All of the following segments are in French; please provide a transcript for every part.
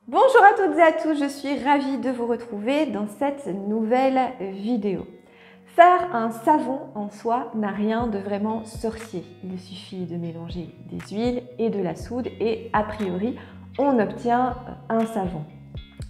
Bonjour à toutes et à tous, je suis ravie de vous retrouver dans cette nouvelle vidéo. Faire un savon en soi n'a rien de vraiment sorcier. Il suffit de mélanger des huiles et de la soude et a priori, on obtient un savon.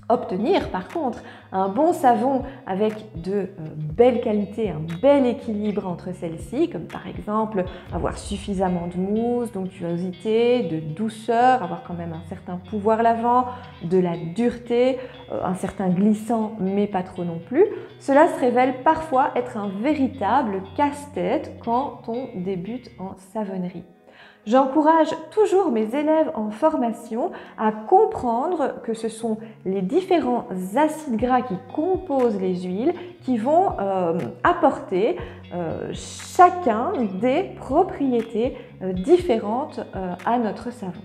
Obtenir par contre un bon savon avec de belles qualités, un bel équilibre entre celles-ci, comme par exemple avoir suffisamment de mousse, d'onctuosité, de douceur, avoir quand même un certain pouvoir lavant, de la dureté, un certain glissant mais pas trop non plus, cela se révèle parfois être un véritable casse-tête quand on débute en savonnerie. J'encourage toujours mes élèves en formation à comprendre que ce sont les différents acides gras qui composent les huiles qui vont apporter chacun des propriétés différentes à notre savon.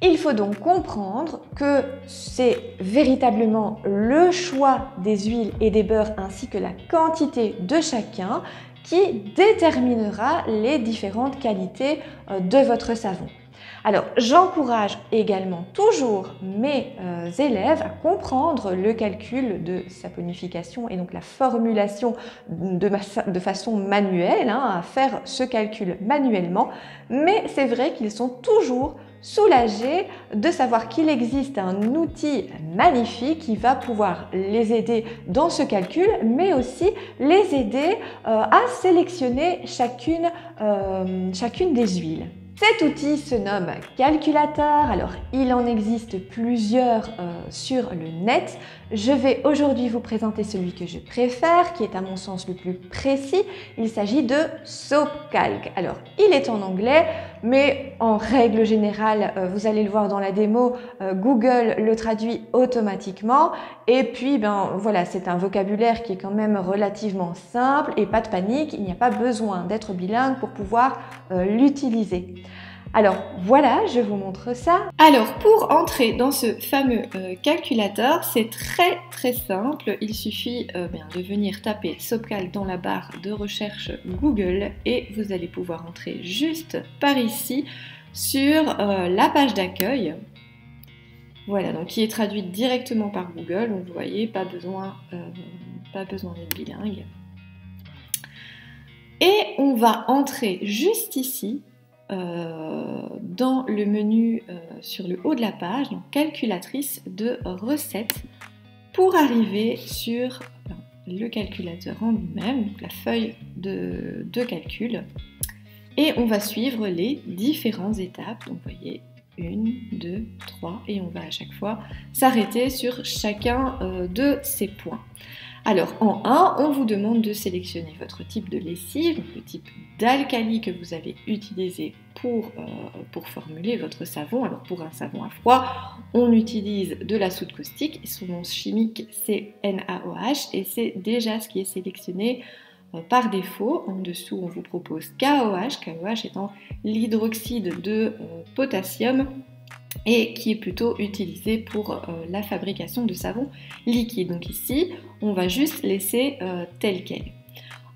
Il faut donc comprendre que c'est véritablement le choix des huiles et des beurres ainsi que la quantité de chacun qui déterminera les différentes qualités de votre savon. Alors, j'encourage également toujours mes élèves à comprendre le calcul de saponification et donc la formulation de façon manuelle, à faire ce calcul manuellement, mais c'est vrai qu'ils sont toujours soulagés de savoir qu'il existe un outil magnifique qui va pouvoir les aider dans ce calcul, mais aussi les aider à sélectionner chacune des huiles. Cet outil se nomme calculateur. Alors, il en existe plusieurs sur le net. Je vais aujourd'hui vous présenter celui que je préfère, qui est à mon sens le plus précis. Il s'agit de SoapCalc. Alors, il est en anglais, mais en règle générale, vous allez le voir dans la démo, Google le traduit automatiquement. Et puis, voilà, c'est un vocabulaire qui est quand même relativement simple et pas de panique. Il n'y a pas besoin d'être bilingue pour pouvoir l'utiliser. Alors voilà, je vous montre ça. Alors pour entrer dans ce fameux calculateur, c'est très simple. Il suffit de venir taper SoapCalc dans la barre de recherche Google et vous allez pouvoir entrer juste par ici sur la page d'accueil. Voilà, donc qui est traduite directement par Google. Donc vous voyez, pas besoin d'être bilingue. Et on va entrer juste ici dans le menu sur le haut de la page, donc calculatrice de recettes, pour arriver sur le calculateur en lui-même, donc la feuille de calcul, et on va suivre les différentes étapes. Donc vous voyez, 1, 2, 3, et on va à chaque fois s'arrêter sur chacun de ces points. Alors en 1, on vous demande de sélectionner votre type de lessive, donc le type d'alcali que vous avez utilisé pour formuler votre savon. Alors pour un savon à froid, on utilise de la soude caustique, son nom chimique c'est NaOH et c'est déjà ce qui est sélectionné par défaut. En dessous on vous propose KOH, KOH étant l'hydroxyde de potassium, et qui est plutôt utilisé pour la fabrication de savon liquide. Donc ici, on va juste laisser tel quel.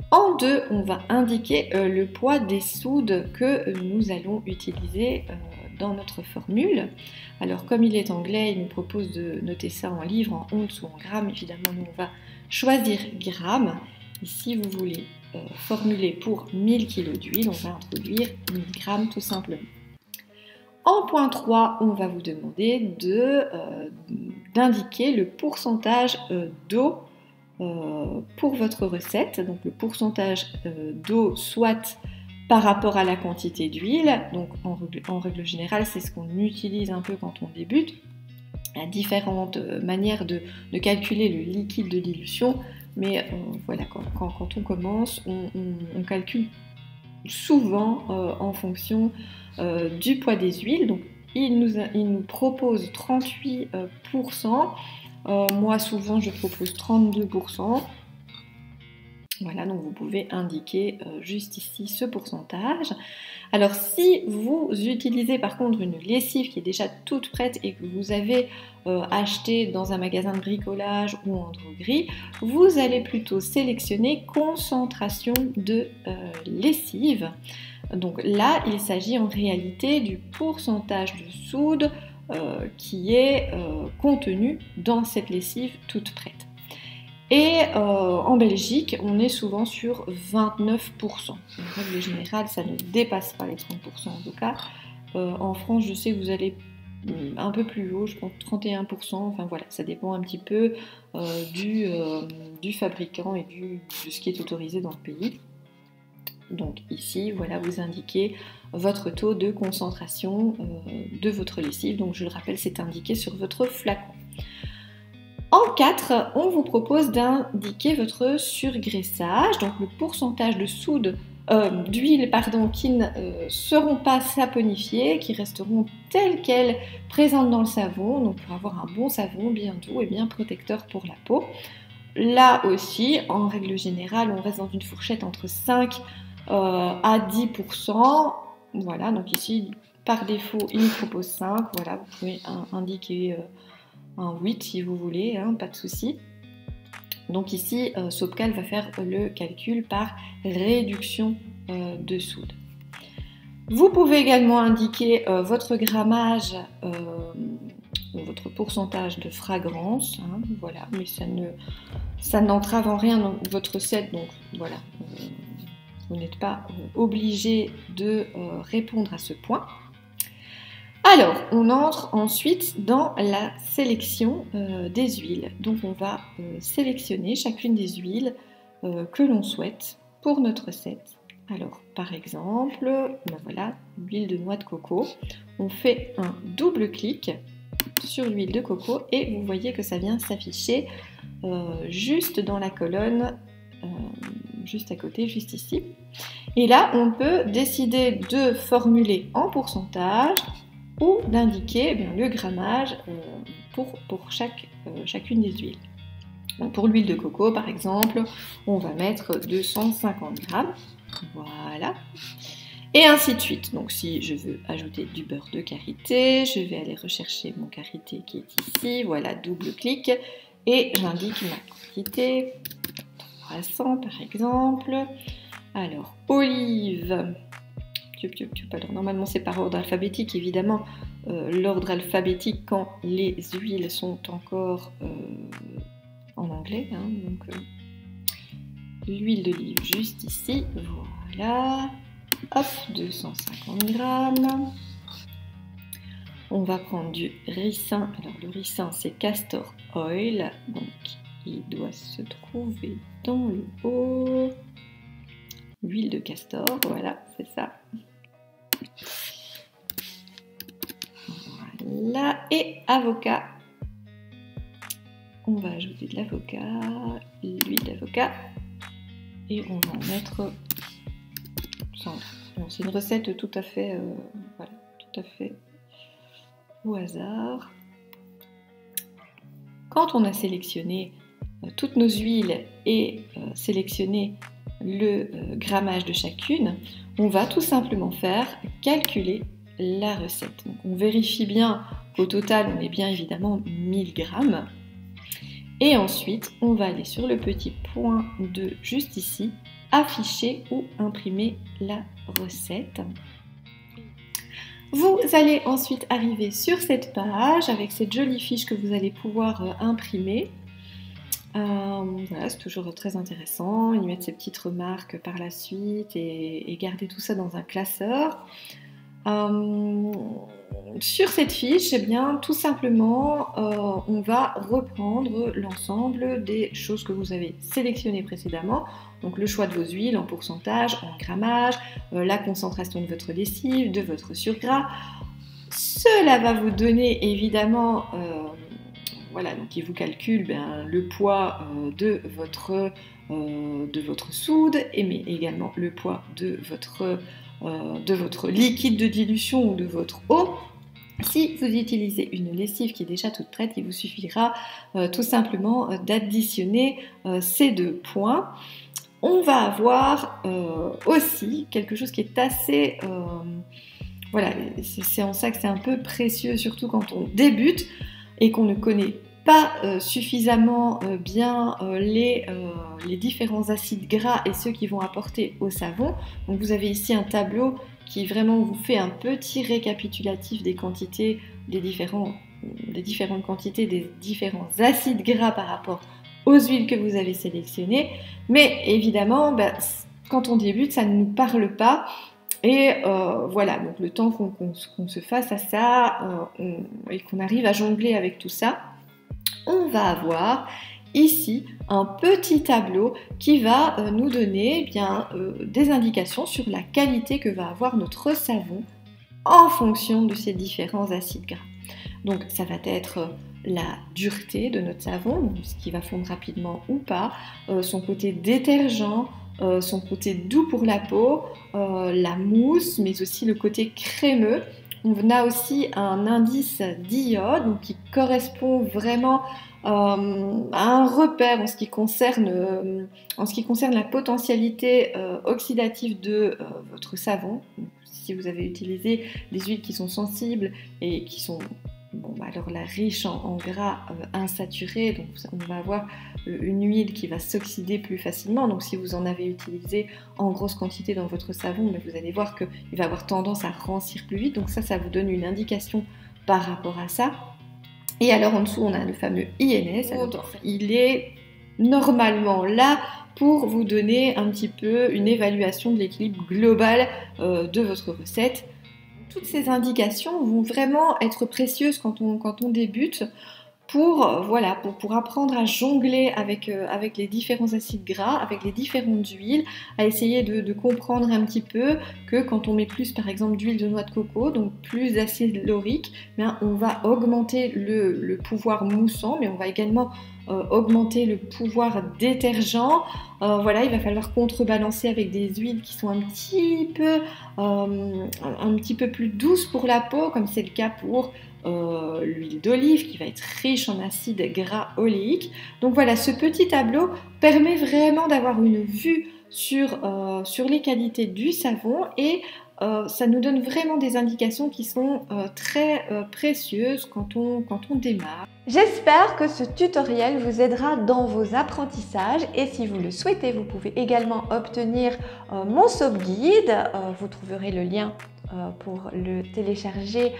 En 2, on va indiquer le poids des soudes que nous allons utiliser dans notre formule. Alors comme il est anglais, il nous propose de noter ça en livres, en onces ou en grammes. Évidemment, nous on va choisir grammes. Ici, vous voulez formuler pour 1000 kg d'huile, on va introduire 1000 grammes tout simplement. En point 3, on va vous demander d'indiquer le pourcentage d'eau pour votre recette. Donc le pourcentage d'eau soit par rapport à la quantité d'huile. Donc en règle générale, c'est ce qu'on utilise un peu quand on débute. Il y a différentes manières de calculer le liquide de dilution. Mais voilà, quand on commence, on calcule souvent en fonction du poids des huiles. Donc il nous propose 38%, moi souvent je propose 32%. Voilà, donc vous pouvez indiquer juste ici ce pourcentage. Alors si vous utilisez par contre une lessive qui est déjà toute prête et que vous avez acheté dans un magasin de bricolage ou en droguerie, vous allez plutôt sélectionner concentration de lessive. Donc là, il s'agit en réalité du pourcentage de soude qui est contenu dans cette lessive toute prête. Et en Belgique, on est souvent sur 29%. En règle générale, ça ne dépasse pas les 30% en tout cas. En France, je sais que vous allez un peu plus haut, je pense 31%, enfin voilà, ça dépend un petit peu du fabricant et de ce qui est autorisé dans le pays. Donc ici, voilà, vous indiquez votre taux de concentration de votre lessive. Donc je le rappelle, c'est indiqué sur votre flacon. En 4, on vous propose d'indiquer votre surgraissage, donc le pourcentage de soude d'huile qui ne seront pas saponifiées, qui resteront telles quelles présentes dans le savon, donc pour avoir un bon savon bien doux et bien protecteur pour la peau. Là aussi, en règle générale, on reste dans une fourchette entre 5 à 10%. Voilà, donc ici, par défaut, il nous propose 5. Voilà, vous pouvez indiquer un 8 si vous voulez, hein, pas de souci. Donc ici, Sopcal va faire le calcul par réduction de soude. Vous pouvez également indiquer votre grammage, votre pourcentage de fragrance, hein, voilà, mais ça n'entrave en rien dans votre recette, donc voilà, vous n'êtes pas obligé de répondre à ce point. Alors, on entre ensuite dans la sélection des huiles. Donc, on va sélectionner chacune des huiles que l'on souhaite pour notre recette. Alors, par exemple, ben voilà, l'huile de noix de coco. On fait un double clic sur l'huile de coco et vous voyez que ça vient s'afficher juste dans la colonne, juste à côté, juste ici. Et là, on peut décider de formuler en pourcentage ou d'indiquer le grammage pour chacune des huiles. Donc pour l'huile de coco, par exemple, on va mettre 250 grammes. Voilà. Et ainsi de suite. Donc si je veux ajouter du beurre de karité, je vais aller rechercher mon karité qui est ici. Voilà, double clic. Et j'indique ma quantité. 300 par exemple. Alors, olive. Alors, normalement c'est par ordre alphabétique, évidemment. L'ordre alphabétique quand les huiles sont encore en anglais. Hein, donc l'huile d'olive juste ici. Voilà. Hop, 250 grammes. On va prendre du ricin. Alors le ricin c'est castor oil. Donc il doit se trouver dans le haut. L'huile de castor, voilà, c'est ça. Voilà, et avocat. On va ajouter de l'avocat, l'huile d'avocat, et on va en mettre 100. C'est une recette tout à fait, voilà, tout à fait au hasard. Quand on a sélectionné toutes nos huiles et sélectionné le grammage de chacune, on va tout simplement faire calculer la recette. Donc on vérifie bien qu'au total on est bien évidemment 1000 grammes. Et ensuite on va aller sur le petit point de juste ici, afficher ou imprimer la recette. Vous allez ensuite arriver sur cette page avec cette jolie fiche que vous allez pouvoir imprimer. Voilà, c'est toujours très intéressant, y mettre ces petites remarques par la suite et garder tout ça dans un classeur. Sur cette fiche, eh bien, tout simplement, on va reprendre l'ensemble des choses que vous avez sélectionnées précédemment. Donc le choix de vos huiles en pourcentage, en grammage, la concentration de votre lessive, de votre surgras. Cela va vous donner évidemment... voilà, donc il vous calcule le poids de votre soude, mais également le poids de votre liquide de dilution ou de votre eau. Si vous utilisez une lessive qui est déjà toute prête, il vous suffira tout simplement d'additionner ces deux points. On va avoir aussi quelque chose qui est assez... voilà, c'est en ça que c'est un peu précieux, surtout quand on débute et qu'on ne connaît pas suffisamment bien les différents acides gras et ceux qui vont apporter au savon. Donc vous avez ici un tableau qui vraiment vous fait un petit récapitulatif des quantités des différentes quantités, des différents acides gras par rapport aux huiles que vous avez sélectionnées. Mais évidemment, quand on débute, ça ne nous parle pas. Et voilà, donc le temps qu'on se fasse à ça et qu'on arrive à jongler avec tout ça, on va avoir ici un petit tableau qui va nous donner des indications sur la qualité que va avoir notre savon en fonction de ces différents acides gras. Donc ça va être la dureté de notre savon, ce qui va fondre rapidement ou pas, son côté détergent, son côté doux pour la peau, la mousse, mais aussi le côté crémeux. On a aussi un indice d'iode qui correspond vraiment à un repère en ce qui concerne la potentialité oxydative de votre savon. Donc, si vous avez utilisé des huiles qui sont sensibles et qui sont alors là, riches en gras insaturés, donc on va avoir une huile qui va s'oxyder plus facilement. Donc si vous en avez utilisé en grosse quantité dans votre savon, vous allez voir qu'il va avoir tendance à rancir plus vite. Donc ça vous donne une indication par rapport à ça. Et alors en dessous, on a le fameux INS. Alors, il est normalement là pour vous donner un petit peu une évaluation de l'équilibre global de votre recette. Toutes ces indications vont vraiment être précieuses quand on débute pour apprendre à jongler avec les différents acides gras, avec les différentes huiles, à essayer de comprendre un petit peu que quand on met plus par exemple d'huile de noix de coco, donc plus d'acide laurique, on va augmenter le pouvoir moussant, mais on va également augmenter le pouvoir détergent. Il va falloir contrebalancer avec des huiles qui sont un petit peu plus douces pour la peau, comme c'est le cas pour l'huile d'olive qui va être riche en acides gras oléiques. Donc voilà, ce petit tableau permet vraiment d'avoir une vue sur les qualités du savon et ça nous donne vraiment des indications qui sont très précieuses quand on démarre. J'espère que ce tutoriel vous aidera dans vos apprentissages et si vous le souhaitez, vous pouvez également obtenir mon SOAP guide. Vous trouverez le lien pour le télécharger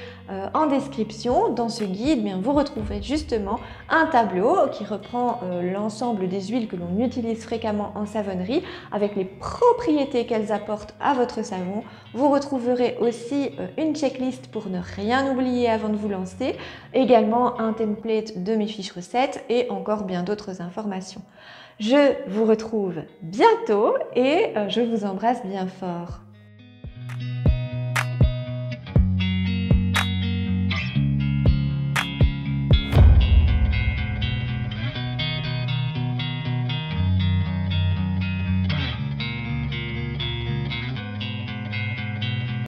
en description. Dans ce guide, vous retrouverez justement un tableau qui reprend l'ensemble des huiles que l'on utilise fréquemment en savonnerie avec les propriétés qu'elles apportent à votre savon. Vous retrouverez aussi une checklist pour ne rien oublier avant de vous lancer, également un template de mes fiches recettes et encore bien d'autres informations. Je vous retrouve bientôt et je vous embrasse bien fort.